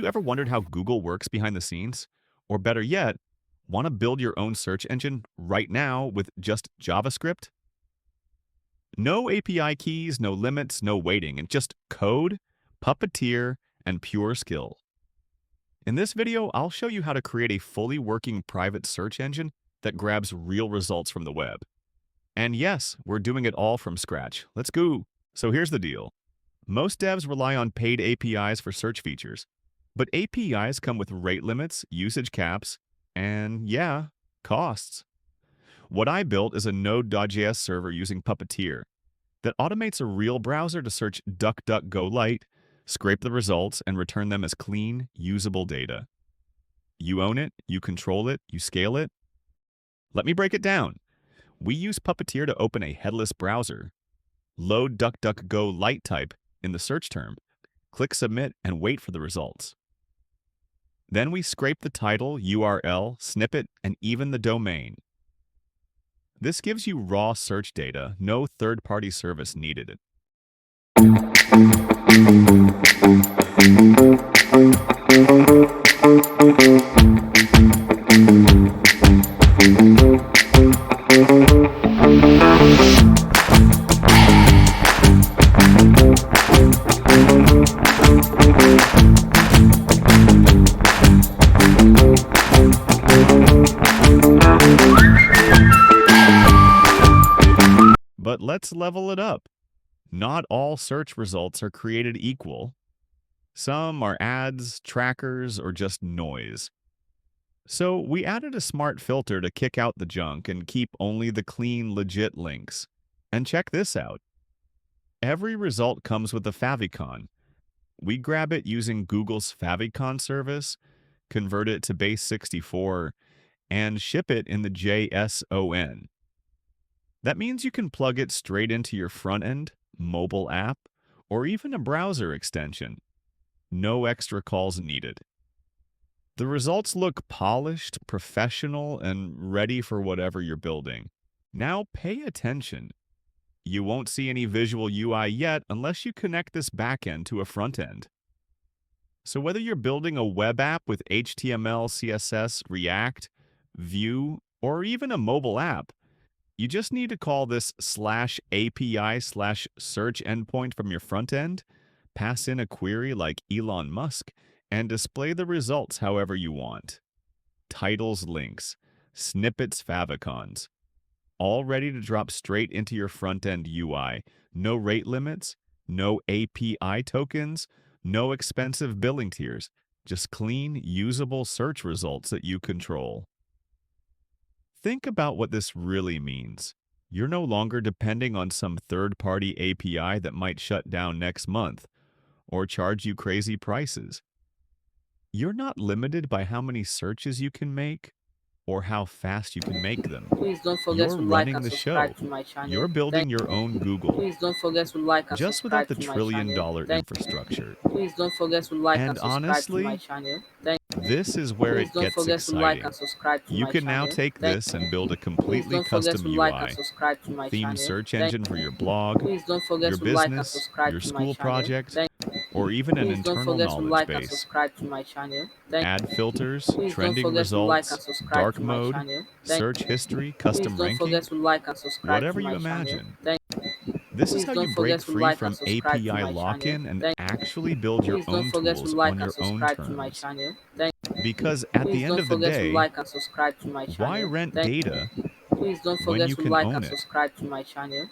you ever wondered how Google works behind the scenes? Or better yet, want to build your own search engine right now with just JavaScript? No API keys, no limits, no waiting, and just code, Puppeteer, and pure skill. In this video, I'll show you how to create a fully working private search engine that grabs real results from the web. And yes, we're doing it all from scratch. Let's go. So here's the deal. Most devs rely on paid APIs for search features, but APIs come with rate limits, usage caps, and yeah, costs. What I built is a Node.js server using Puppeteer that automates a real browser to search DuckDuckGo Lite, scrape the results, and return them as clean, usable data. You own it, you control it, you scale it. Let me break it down. We use Puppeteer to open a headless browser. Load DuckDuckGo Lite type in the search term, click Submit, and wait for the results. Then we scrape the title, URL, snippet, and even the domain. This gives you raw search data, no third-party service needed. But let's level it up. Not all search results are created equal. Some are ads, trackers, or just noise. So we added a smart filter to kick out the junk and keep only the clean, legit links. And check this out. Every result comes with a favicon. We grab it using Google's favicon service, convert it to base 64, and ship it in the JSON. That means you can plug it straight into your front-end, mobile app, or even a browser extension. No extra calls needed. The results look polished, professional, and ready for whatever you're building. Now pay attention. You won't see any visual UI yet unless you connect this backend to a front-end. So whether you're building a web app with HTML, CSS, React, Vue, or even a mobile app, you just need to call this /API/search endpoint from your front end, pass in a query like Elon Musk, and display the results however you want. Titles, links, snippets, favicons, all ready to drop straight into your front-end UI. No rate limits, no API tokens, no expensive billing tiers, just clean, usable search results that you control. Think about what this really means. You're no longer depending on some third-party API that might shut down next month or charge you crazy prices. You're not limited by how many searches you can make or how fast you can make them. Please don't forget You're to like running and the subscribe show. to my channel. You're building your own Google, Please don't forget to like and just without subscribe the to my trillion-dollar channel. infrastructure. Please don't forget to like And and subscribe to my honestly, channel. this is where Please it don't gets forget to like and exciting. subscribe to You my can now channel. take this and build a Please completely don't forget to custom like and UI, subscribe to my theme channel. search engine for your blog, Please don't forget your to like and business, subscribe your to my school channel. project, or even an Please don't internal forget to knowledge like and base. subscribe to my channel. Add filters, Please don't trending forget to like and results, subscribe dark to my mode, channel. search history, Please custom don't forget ranking, to like and subscribe to whatever my you channel. imagine. This is Please how don't you forget break to free like and from subscribe to API my channel. lock-in and actually build your Please don't own forget to tools like on and your own subscribe to my terms. channel. Because at Please the end don't of the forget to day, like and subscribe to my why channel. rent data Please don't when forget you to can like own and it? subscribe to my channel.